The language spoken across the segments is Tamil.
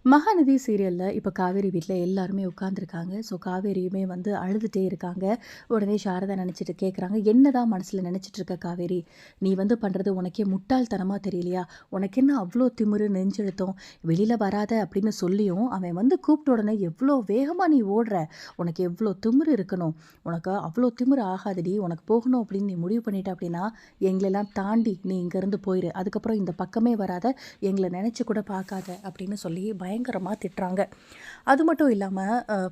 மகாநதி சீரியல்ல இப்ப காவேரி வீட்ல எல்லாருமே உட்கார்ந்துருக்காங்க. ஸோ காவேரியுமே வந்து அழுதுட்டே இருக்காங்க. உடனே சாரதா நெனச்சிட்டு கேட்குறாங்க, "என்னதான் மனசுல நெனச்சிட்டு இருக்க காவேரி? நீ வந்து பண்றது உனக்கே முட்டாள்தனமா தெரியலையா? உனக்கு என்ன அவ்ளோ திமிரு, நெஞ்செழுத்தம்? வெளில வராத அப்படின்னு சொல்லியும், அவன் வந்து கூப்பிட்ட உடனே எவ்ளோ வேகமா நீ ஓடுற? உனக்கு எவ்ளோ திமிரு இருக்கணும்? உனக்கு அவ்ளோ திமிரு ஆகாதுடி. உனக்கு போகணும் அப்படின்னு நீ முடிவு பண்ணிட்ட அப்படின்னா, எங்களெல்லாம் தாண்டி நீ இங்கேருந்து போயிரு. அதுக்கப்புறம் இந்த பக்கமே வராத. எங்கள நெனச்சு கூட பார்க்காத" அப்படின்னு சொல்லி பயங்கரமா திட்டுறாங்க. அது மட்டும் இல்லாம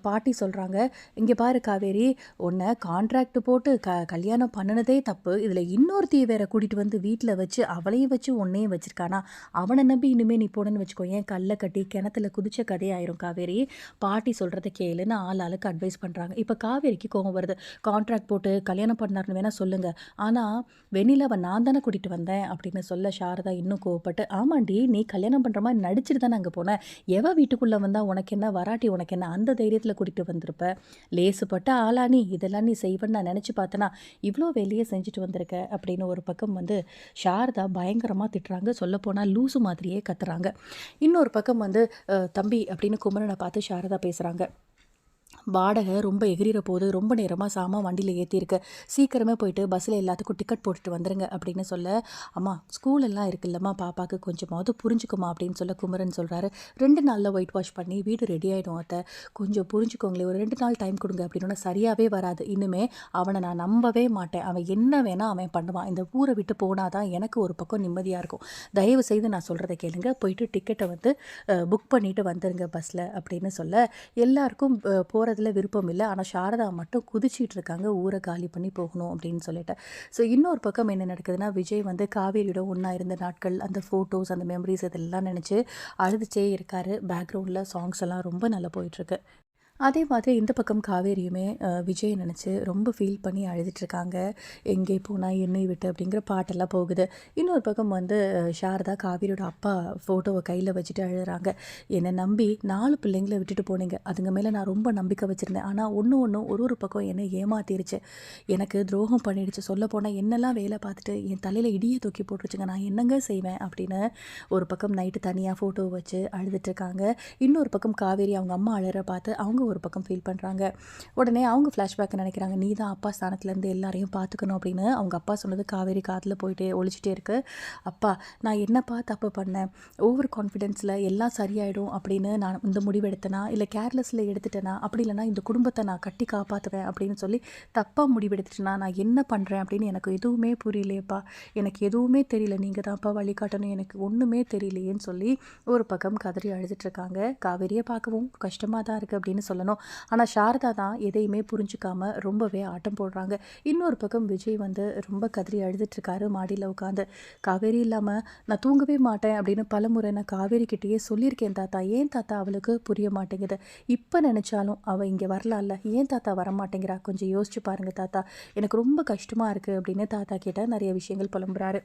பாட்டி சொல்றாங்க, "இங்க பாரு காவேரி, உன்ன கான்ட்ராக்ட் போட்டு கல்யாணம் பண்ணுனதே தப்பு. இதுல இன்னொருத்திய வேற கூட்டிட்டு வந்து வீட்ல வச்சு, அவளையும் வச்சு உன்னையும் வச்சிருக்கானா? அவன நம்பி இனிமே நீ போனேன்னு வச்சுக்கோயேன், கல்ல கட்டி கிணத்துல குதிச்ச கதையாயிரும் காவேரி. பாட்டி சொல்றத கேளுன்னு ஆளாளுக்கு அட்வைஸ் பண்றாங்க." இப்ப காவேரிக்கு கோவம் வருது. "கான்ட்ராக்ட் போட்டு கல்யாணம் பண்ணாருன்னு வேணா சொல்லுங்க. ஆனா வெண்ணிலாவ நான் தானே கூட்டிட்டு வந்தேன்." அப்படின்னு சொல்ல சாரதா இன்னும் கோவப்பட்டு, "ஆமாண்டி, நீ கல்யாணம் பண்ற மாரி நடிச்சுட்டு தானே அங்க போன. எவ வீட்டுக்குள்ள வந்தா உனக்கு என்ன? வராட்டி உனக்கு என்ன? அந்த தைரியத்துல கூட்டிட்டு வந்திருப்ப. லேசுப்பட்ட ஆளா நீ? இதெல்லாம் நீ செய்வன்னு நான் நெனச்சு பார்த்தேனா? இவ்ளோ வேலைய செஞ்சுட்டு வந்திருக்க." அப்படின்னு ஒரு பக்கம் வந்து சாரதா பயங்கரமா திட்டுறாங்க. சொல்லப்போனா லூசு மாதிரியே கத்துறாங்க. இன்னொரு பக்கம் வந்து "தம்பி" அப்படின்னு குமரன பார்த்து சாரதா பேசுறாங்க. "வாடகை ரொம்ப எகிறிற போது, ரொம்ப நேரமா சாமான் வண்டியில ஏத்தியிருக்கு. சீக்கிரமே போயிட்டு பஸ்ஸில எல்லாத்துக்கும் டிக்கெட் போட்டுட்டு வந்துருங்க." அப்படின்னு சொல்ல, "அம்மா ஸ்கூல் எல்லாம் இருக்குல்லம்மா பாப்பாக்கு, கொஞ்சமாவது புரிஞ்சுக்கம்மா." அப்படின்னு சொல்ல குமரன் சொல்றாரு, "2 நாள்ல ஒயிட் வாஷ் பண்ணி வீடு ரெடி ஆயிடும் அத்த. கொஞ்சம் புரிஞ்சுக்கோங்களேன். ஒரு 2 நாள் டைம் குடுங்க." அப்படின்னோன, "சரியாவே வராது. இனிமே அவன நான் நம்பவே மாட்டேன். அவன் என்ன வேணா அவன் பண்ணுவான். இந்த ஊர விட்டு போனா தான் எனக்கு ஒரு பக்கம் நிம்மதியா இருக்கும். தயவு செய்து நான் சொல்றத கேளுங்க. போயிட்டு டிக்கெட்ட வந்து புக் பண்ணிட்டு வந்துருங்க பஸ்ல." அப்படின்னு சொல்ல, எல்லாருக்கும் போறதுல விருப்பம் இல்ல. ஆனா சாரதா மட்டும் குதிச்சிட்டு இருக்காங்க, ஊர காலி பண்ணி போகணும் அப்படின்னு சொல்லிட்டு. ஸோ இன்னொரு பக்கம் என்ன நடக்குதுன்னா, விஜய் வந்து காவேரியோட ஒண்ணா இருந்த நாட்கள், அந்த ஃபோட்டோஸ், அந்த மெமரீஸ் இதெல்லாம் நெனச்சு அழுதுச்சே இருக்காரு. பேக்ரவுண்ட்ல சாங்ஸ் எல்லாம் ரொம்ப நல்லா போயிட்டுருக்கு. அதே மாதிரி இந்த பக்கம் காவேரியுமே விஜய நினச்சு ரொம்ப ஃபீல் பண்ணி அழுதுட்ருக்காங்க. "எங்கே போனா என்னை விட்டு" அப்படிங்கிற பாட்டெல்லாம் போகுது. இன்னொரு பக்கம் வந்து சாரதா காவேரியோட அப்பா ஃபோட்டோவ கையில வச்சுட்டு அழுறாங்க. "என்னை நம்பி 4 பிள்ளைங்கள விட்டுட்டு போனீங்க. அதுங்க மேல நான் ரொம்ப நம்பிக்கை வச்சிருந்தேன். ஆனா ஒண்ணு ஒண்ணும் ஒரு ஒரு பக்கம் என்னை ஏமாத்திருச்சு. எனக்கு துரோகம் பண்ணிடுச்சு. சொல்லப்போனா என்னெல்லாம் வேலை பார்த்துட்டு என் தலையில இடிய தூக்கி போட்டுருச்சுங்க. நான் என்னங்க செய்வேன்?" அப்படின்னு ஒரு பக்கம் நைட்டு தனியா ஃபோட்டோ வச்சு அழுதுட்ருக்காங்க. இன்னொரு பக்கம் காவேரி அவங்க அம்மா அழற பார்த்து அவங்க ஒரு பக்கம் ஃபீல் பண்ணுறாங்க. உடனே அவங்க ஃப்ளாஷ்பேக் நினைக்கிறாங்க, "நீ தான் அப்பா ஸ்தானத்துலேருந்து எல்லாரையும் பார்த்துக்கணும்." அப்படின்னு அவங்க அப்பா சொன்னது காவேரி காதில் போயிட்டே ஒழிச்சிட்டே இருக்கு. "அப்பா, நான் என்னப்பா தப்பு பண்ணேன்? ஓவர் கான்ஃபிடென்ஸில் எல்லாம் சரியாயிடும் அப்படின்னு நான் இந்த முடிவு எடுத்தேனா? இல்லை கேர்லெஸ்ஸில் எடுத்துட்டேனா? அப்படி இல்லைனா இந்த குடும்பத்தை நான் கட்டி காப்பாற்றுவேன் அப்படின்னு சொல்லி தப்பாக முடிவெடுத்துட்டேனா? நான் என்ன பண்ணுறேன் அப்படின்னு எனக்கு எதுவுமே புரியலையேப்பா. எனக்கு எதுவுமே தெரியல. நீங்கள் தான்ப்பா வழிகாட்டணும். எனக்கு ஒன்றுமே தெரியலையேன்னு" சொல்லி ஒரு பக்கம் கதறி அழுதுட்ருக்காங்க. காவேரியை பார்க்கவும் கஷ்டமாக தான் இருக்குது அப்படின்னு சொல்லணும். ஆனால் சாரதா தான் எதையுமே புரிஞ்சுக்காம ரொம்பவே ஆட்டம் போடுறாங்க. இன்னொரு பக்கம் விஜய் வந்து ரொம்ப கதறி அழுதுட்ருக்காரு மாடியில் உட்காந்து. "காவேரி இல்லாமல் நான் தூங்கவே மாட்டேன்" அப்படின்னு பலமுறை நான் காவேரி கிட்டேயே சொல்லியிருக்கேன் தாத்தா. ஏன் தாத்தா அவளுக்கு புரிய மாட்டேங்குது? இப்போ நினச்சாலும் அவள் இங்கே வரலாம்ல, ஏன் தாத்தா வரமாட்டேங்கிறா? கொஞ்சம் யோசிச்சு பாருங்க தாத்தா. எனக்கு ரொம்ப கஷ்டமாக இருக்குது அப்படின்னு தாத்தா கிட்ட நிறைய விஷயங்கள் புலம்புறாரு.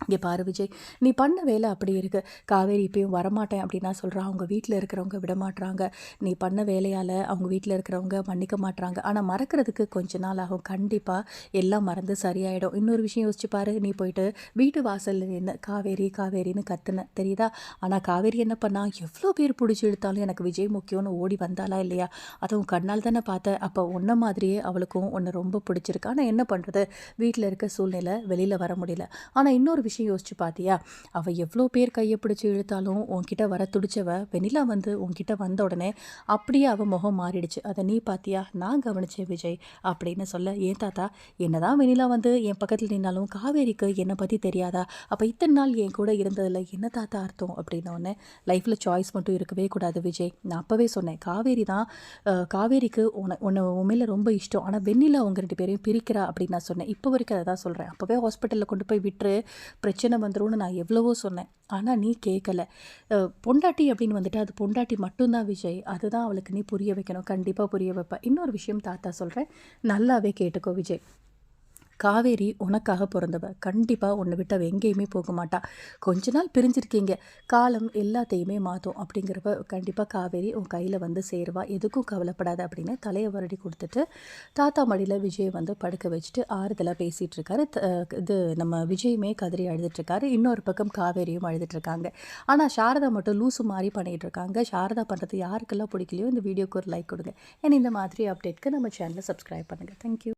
"இங்கே பாரு விஜய், நீ பண்ண வேலை அப்படி இருக்கு. காவேரி இப்பயும் வரமாட்டேன் அப்படின்னா சொல்றா. அவங்க வீட்டில் இருக்கிறவங்க விடமாட்றாங்க. நீ பண்ண வேலையால் அவங்க வீட்டில் இருக்கிறவங்க மன்னிக்க மாட்றாங்க. ஆனால் மறக்கிறதுக்கு கொஞ்ச நாள் ஆகும். கண்டிப்பாக எல்லாம் மறந்து சரியாயிடும். இன்னொரு விஷயம் யோசிச்சு பாரு, நீ போயிட்டு வீட்டு வாசல்ல நின்னு காவேரி காவேரின்னு கத்துன தெரியுதா? ஆனால் காவேரி என்ன பண்ணா? எவ்வளோ பேர் பிடிச்சி இழுத்தாலும் எனக்கு விஜய் முக்கியம்னு ஓடி வந்தாளா இல்லையா? அதை உன் கண்ணால் தானே பார்த்த. அப்போ உன்ன மாதிரியே அவளுக்கும் உன்னை ரொம்ப பிடிச்சிருக்கு. ஆனால் என்ன பண்ணுறது, வீட்டில் இருக்க சூழ்நிலை வெளியில் வர முடியல. ஆனால் இன்னொரு விஷயம் யோசிச்சு பார்த்தியா? அவ எவ்வளோ பேர் கையை பிடிச்சி இழுத்தாலும் உன்கிட்ட வர துடிச்சவ வெண்ணிலா வந்து உன்கிட்ட வந்த உடனே அப்படியே அவ முகம் மாறிடுச்சு. அதை நீ பார்த்தியா? நான் கவனிச்சேன் விஜய் அப்படின்னு சொல்ல, "ஏன் தாத்தா, என்னதான் வெண்ணிலா வந்து என் பக்கத்தில் நின்னாலும் காவேரிக்கு என்னை பற்றி தெரியாதா? அப்போ இத்தனை நாள் என் கூட இருந்ததில் என்ன தாத்தா அர்த்தம்?" அப்படின்னோடனே, "லைஃப்பில் சாய்ஸ் மட்டும் இருக்கவே கூடாது விஜய். நான் அப்போவே சொன்னேன், காவேரி தான் காவேரிக்கு உன்னை உன் மேலே ரொம்ப இஷ்டம். ஆனால் வெண்ணிலா உங்கள் 2 பேரையும் பிரிக்கிறா அப்படின்னு நான் சொன்னேன். இப்போ வரைக்கும் அதை தான் சொல்கிறேன். அப்போவே ஹாஸ்பிட்டலில் கொண்டு போய் விட்டுரு, பிரச்சனை வந்துரும்னு நான் எவ்வளவோ சொன்னேன். ஆனா நீ கேட்கல. பொண்டாட்டி அப்படின்னு வந்துட்டு அது பொண்டாட்டி மட்டும் தான் விஜய். அதுதான் அவளுக்கு நீ புரிய வைக்கணும். கண்டிப்பா புரிய வைப்ப. இன்னொரு விஷயம் தாத்தா சொல்றேன். நல்லாவே கேட்டுக்கோ விஜய். காவேரி உனக்காக பிறந்தவ. கண்டிப்பா உன்னை விட்டு அவ எங்கேயுமே போக மாட்டா. கொஞ்ச நாள் பிரிஞ்சிருக்கீங்க. காலம் எல்லாத்தையுமே மாத்தும். அப்படிங்கிறப்ப கண்டிப்பா காவேரி உன் கையில வந்து சேருவா. எதுக்கும் கவலைப்படாத அப்படின்னு தலைய வருடி குடுத்துட்டு, தாத்தா மடியில விஜய வந்து படுக்க வச்சுட்டு ஆறுதலா பேசிட்டு இருக்காரு. இது நம்ம விஜயுமே கதறி அழுதுட்டுருக்காரு. இன்னொரு பக்கம் காவேரியும் அழுதுட்டுருக்காங்க. ஆனா சாரதா மட்டும் லூசு மாரி பண்ணிட்டு இருக்காங்க. சாரதா பண்றது யாருக்கெல்லாம் பிடிக்கலையோ இந்த வீடியோக்கு ஒரு லைக் கொடுங்க. ஏன்னா இந்த மாதிரி அப்டேட்க்கு நம்ம சேனலை சப்ஸ்கிரைப் பண்ணுங்க. Thank you.